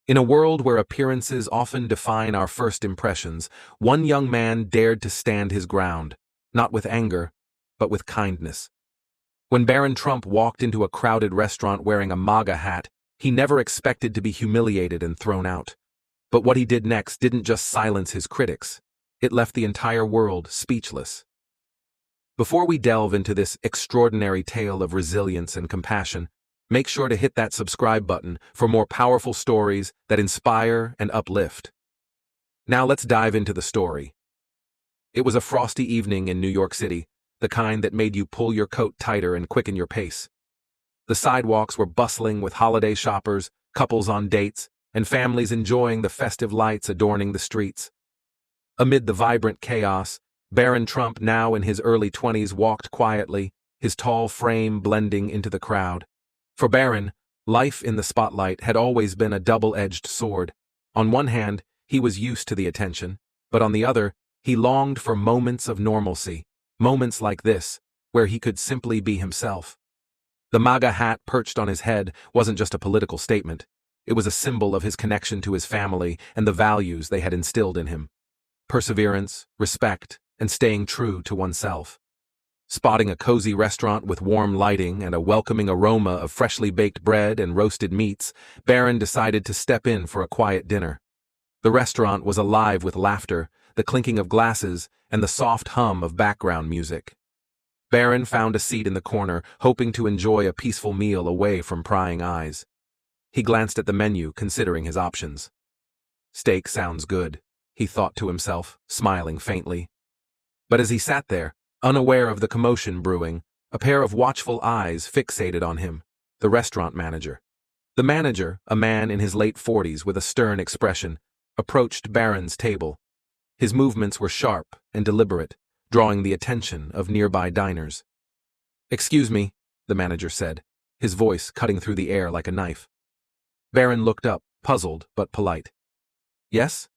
In a world where appearances often define our first impressions, one young man dared to stand his ground, not with anger, but with kindness. When Barron Trump walked into a crowded restaurant wearing a MAGA hat, he never expected to be humiliated and thrown out. But what he did next didn't just silence his critics. It left the entire world speechless. Before we delve into this extraordinary tale of resilience and compassion, make sure to hit that subscribe button for more powerful stories that inspire and uplift. Now let's dive into the story. It was a frosty evening in New York City, the kind that made you pull your coat tighter and quicken your pace. The sidewalks were bustling with holiday shoppers, couples on dates, and families enjoying the festive lights adorning the streets. Amid the vibrant chaos, Barron Trump, now in his early 20s, walked quietly, his tall frame blending into the crowd. For Barron, life in the spotlight had always been a double-edged sword. On one hand, he was used to the attention, but on the other, he longed for moments of normalcy, moments like this, where he could simply be himself. The MAGA hat perched on his head wasn't just a political statement. It was a symbol of his connection to his family and the values they had instilled in him. Perseverance, respect, and staying true to oneself. Spotting a cozy restaurant with warm lighting and a welcoming aroma of freshly baked bread and roasted meats, Barron decided to step in for a quiet dinner. The restaurant was alive with laughter, the clinking of glasses, and the soft hum of background music. Barron found a seat in the corner, hoping to enjoy a peaceful meal away from prying eyes. He glanced at the menu, considering his options. Steak sounds good, he thought to himself, smiling faintly. But as he sat there, unaware of the commotion brewing, a pair of watchful eyes fixated on him, the restaurant manager. The manager, a man in his late 40s with a stern expression, approached Barron's table. His movements were sharp and deliberate, drawing the attention of nearby diners. "Excuse me," the manager said, his voice cutting through the air like a knife. Barron looked up, puzzled but polite. "Yes?"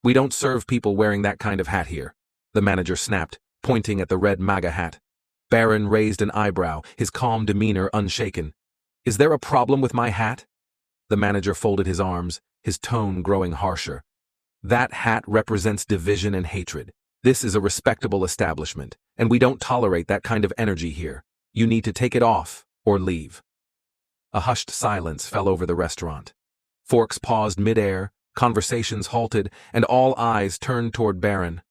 "We don't serve people wearing that kind of hat here," the manager snapped, pointing at the red MAGA hat. Barron raised an eyebrow, his calm demeanor unshaken. "Is there a problem with my hat?" The manager folded his arms, his tone growing harsher. "That hat represents division and hatred. This is a respectable establishment, and we don't tolerate that kind of energy here. You need to take it off, or leave." A hushed silence fell over the restaurant. Forks paused midair, conversations halted, and all eyes turned toward Barron.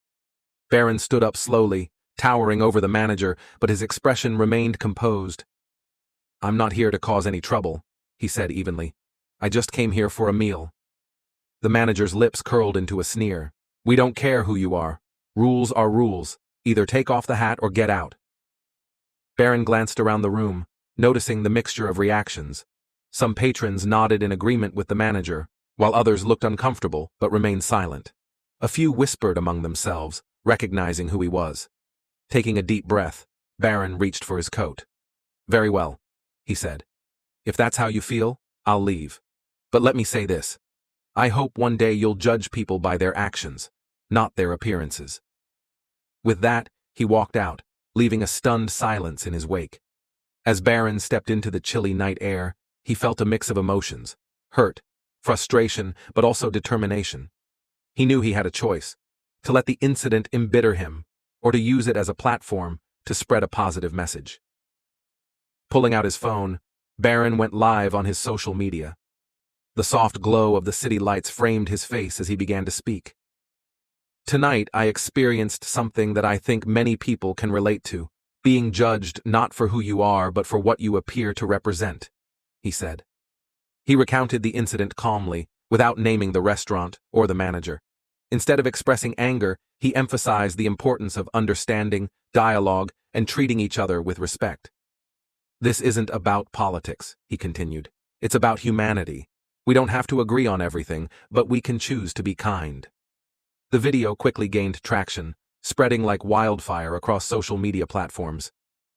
Barron stood up slowly, towering over the manager, but his expression remained composed. "I'm not here to cause any trouble," he said evenly. "I just came here for a meal." The manager's lips curled into a sneer. "We don't care who you are. Rules are rules. Either take off the hat or get out." Barron glanced around the room, noticing the mixture of reactions. Some patrons nodded in agreement with the manager, while others looked uncomfortable but remained silent. A few whispered among themselves, recognizing who he was. Taking a deep breath, Barron reached for his coat. "Very well," he said. "If that's how you feel, I'll leave. But let me say this. I hope one day you'll judge people by their actions, not their appearances." With that, he walked out, leaving a stunned silence in his wake. As Barron stepped into the chilly night air, he felt a mix of emotions: hurt, frustration, but also determination. He knew he had a choice: to let the incident embitter him, or to use it as a platform to spread a positive message. Pulling out his phone, Barron went live on his social media. The soft glow of the city lights framed his face as he began to speak. "Tonight I experienced something that I think many people can relate to, being judged not for who you are but for what you appear to represent," he said. He recounted the incident calmly, without naming the restaurant or the manager. Instead of expressing anger, he emphasized the importance of understanding, dialogue, and treating each other with respect. "This isn't about politics," he continued. "It's about humanity. We don't have to agree on everything, but we can choose to be kind." The video quickly gained traction, spreading like wildfire across social media platforms.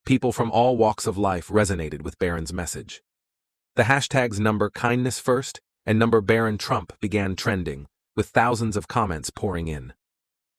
People from all walks of life resonated with Barron's message. The hashtags #KindnessFirst and #Barron Trump began trending, with thousands of comments pouring in.